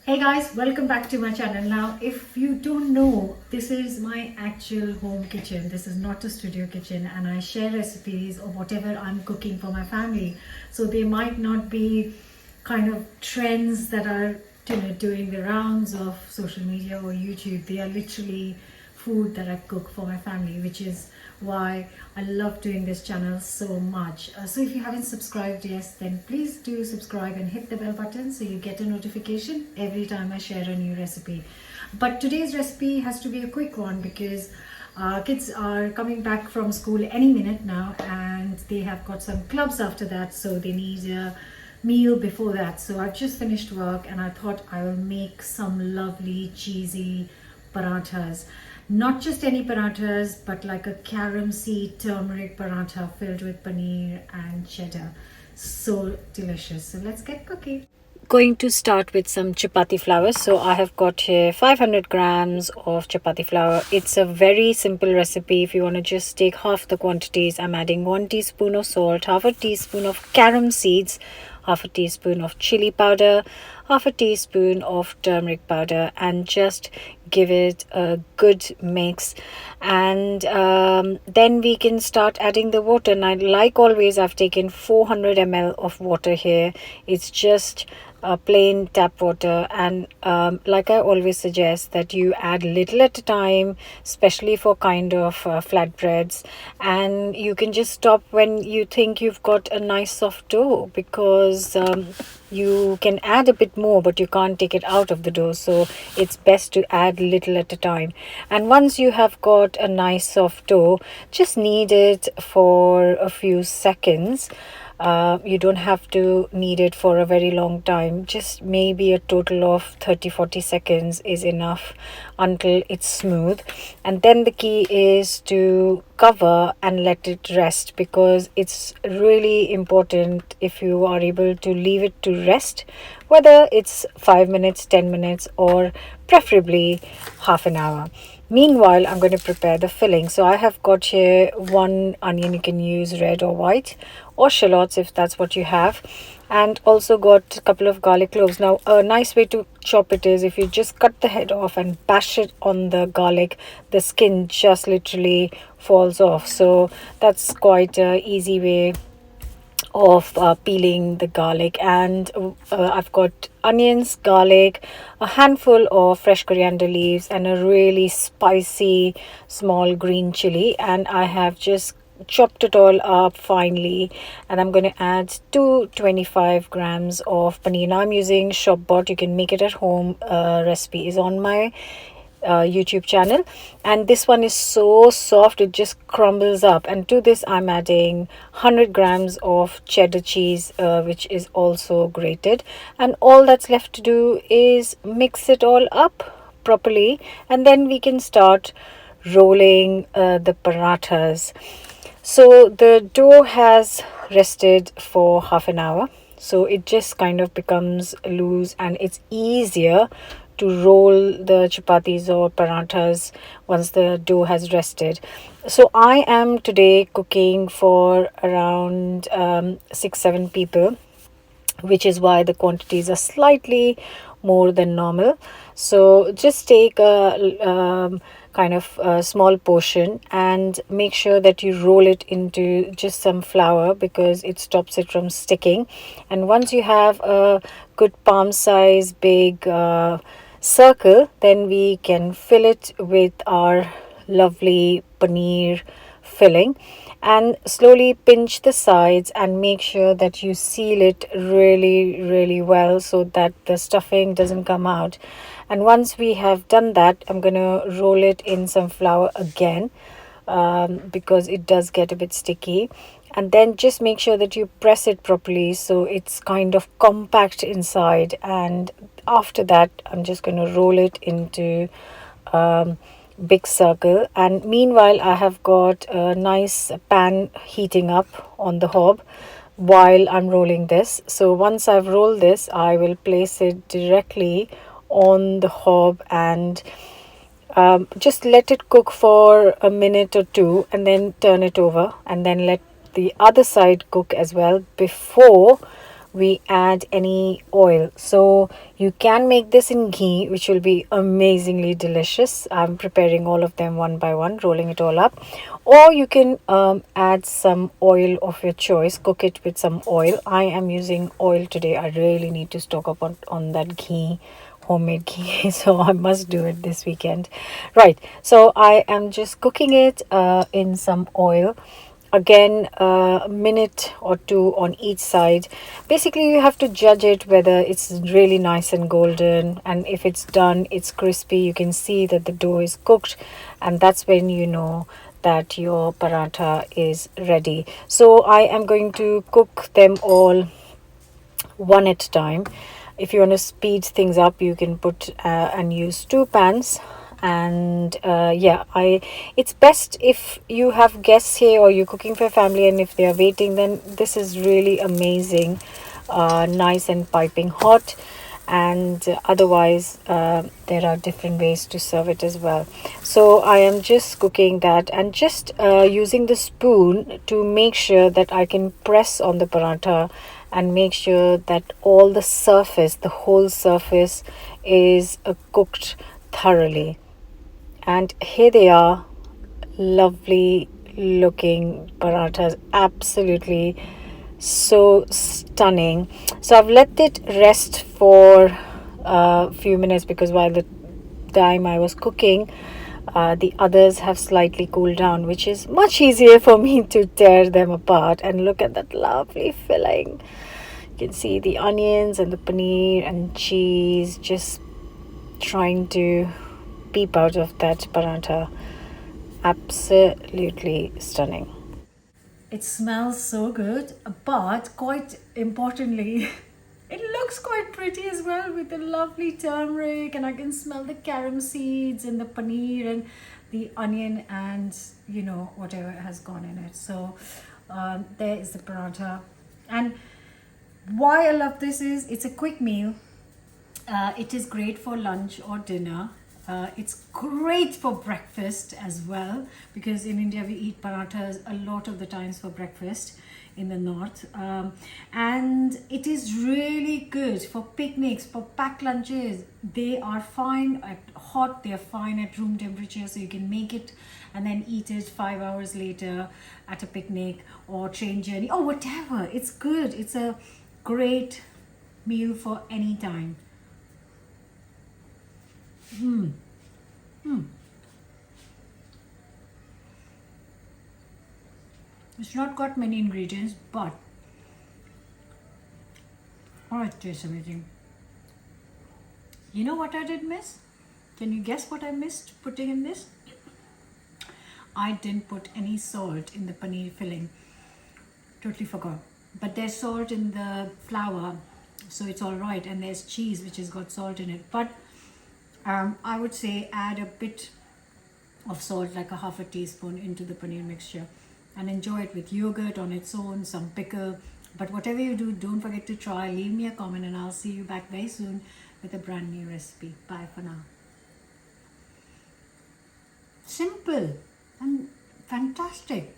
Hey guys, welcome back to my channel. Now, if you don't know, this is my actual home kitchen. This is not a studio kitchen, and I share recipes of whatever I'm cooking for my family. So they might not be kind of trends that are doing the rounds of social media or YouTube. They are literally food that I cook for my family, which is why I love doing this channel so much. So if you haven't subscribed yet, then please do subscribe and hit the bell button so you get a notification every time I share a new recipe. But today's recipe has to be a quick one because kids are coming back from school any minute now, and they have got some clubs after that, so they need a meal before that. So I've just finished work and I thought I will make some lovely cheesy parathas. Not just any parathas, but like a carom seed turmeric paratha filled with paneer and cheddar. So delicious. So let's get cooking. Going to start with some chapati flour. So I have got here 500 grams of chapati flour. It's a very simple recipe. If you want to just take half the quantities, I'm adding 1 teaspoon of salt, half a teaspoon of carom seeds, half a teaspoon of chili powder, half a teaspoon of turmeric powder, and just give it a good mix. And then we can start adding the water. And like always, I've taken 400 ml of water here. It's just plain tap water, and like I always suggest that you add little at a time, especially for kind of flatbreads, and you can just stop when you think you've got a nice soft dough, because you can add a bit more but you can't take it out of the dough, so it's best to add little at a time. And once you have got a nice soft dough, just knead it for a few seconds. You don't have to knead it for a very long time, just maybe a total of 30-40 seconds is enough until it's smooth. And then the key is to cover and let it rest, because it's really important if you are able to leave it to rest, whether it's 5 minutes, 10 minutes, or preferably half an hour. Meanwhile, I'm going to prepare the filling. So I have got here 1 onion. You can use red or white, or shallots if that's what you have, and also got a couple of garlic cloves. Now, a nice way to chop it is if you just cut the head off and bash it on the garlic, the skin just literally falls off. So that's quite an easy way of peeling the garlic. And I've got onions, garlic, a handful of fresh coriander leaves, and a really spicy small green chili, and I have just chopped it all up finely. And I'm going to add 225 grams of paneer. Now I'm using shop bought. You can make it at home. Recipe is on my YouTube channel, and this one is so soft it just crumbles up. And to this I'm adding 100 grams of cheddar cheese, which is also grated, and all that's left to do is mix it all up properly, and then we can start rolling the parathas. So the dough has rested for half an hour, so it just kind of becomes loose, and it's easier to roll the chapatis or parathas once the dough has rested. So I am today cooking for around 6-7 people, which is why the quantities are slightly more than normal. So just take a kind of a small portion and make sure that you roll it into just some flour, because it stops it from sticking. And once you have a good palm size big circle, then we can fill it with our lovely paneer filling, and slowly pinch the sides and make sure that you seal it really well so that the stuffing doesn't come out. And once we have done that, I'm going to roll it in some flour again, because it does get a bit sticky. And then just make sure that you press it properly so it's kind of compact inside. And after that, I'm just going to roll it into big circle. And meanwhile, I have got a nice pan heating up on the hob while I'm rolling this. So once I've rolled this, I will place it directly on the hob and just let it cook for a minute or two, and then turn it over, and then let the other side cook as well before we add any oil. So you can make this in ghee, which will be amazingly delicious. I'm preparing all of them one by one, rolling it all up. Or you can add some oil of your choice, cook it with some oil. I am using oil today. I really need to stock up on that ghee, homemade ghee, so I must do it this weekend. Right, so I am just cooking it in some oil. Again, a minute or two on each side. Basically, you have to judge it whether it's really nice and golden, and if it's done, it's crispy, you can see that the dough is cooked, and that's when you know that your paratha is ready. So I am going to cook them all one at a time. If you want to speed things up, you can put and use two pans. And yeah, it's best if you have guests here or you're cooking for a family, and if they are waiting, then this is really amazing, nice and piping hot. And otherwise, there are different ways to serve it as well. So I am just cooking that and just using the spoon to make sure that I can press on the paratha and make sure that all the surface, the whole surface, is cooked thoroughly. And here they are, lovely looking parathas, absolutely so stunning. So I've let it rest for a few minutes because while the time I was cooking, the others have slightly cooled down, which is much easier for me to tear them apart. And look at that lovely filling. You can see the onions and the paneer and cheese just trying to peep out of that paratha. Absolutely stunning. It smells so good, but quite importantly, it looks quite pretty as well with the lovely turmeric, and I can smell the carom seeds and the paneer and the onion and whatever has gone in it. So there is the paratha. And why I love this is it's a quick meal. It is great for lunch or dinner. It's great for breakfast as well, because in India we eat parathas a lot of the times for breakfast in the north. And it is really good for picnics, for packed lunches. They are fine at hot, they are fine at room temperature, so you can make it and then eat it 5 hours later at a picnic or train journey or whatever. It's good. It's a great meal for any time. It's not got many ingredients, but it tastes amazing. You know what I did miss? Can you guess what I missed putting in this? I didn't put any salt in the paneer filling. Totally forgot. But there's salt in the flour, so it's all right. And there's cheese which has got salt in it. But I would say add a bit of salt, like a half a teaspoon, into the paneer mixture and enjoy it with yogurt on its own, some pickle. But whatever you do, don't forget to try. Leave me a comment and I'll see you back very soon with a brand new recipe. Bye for now. Simple and fantastic.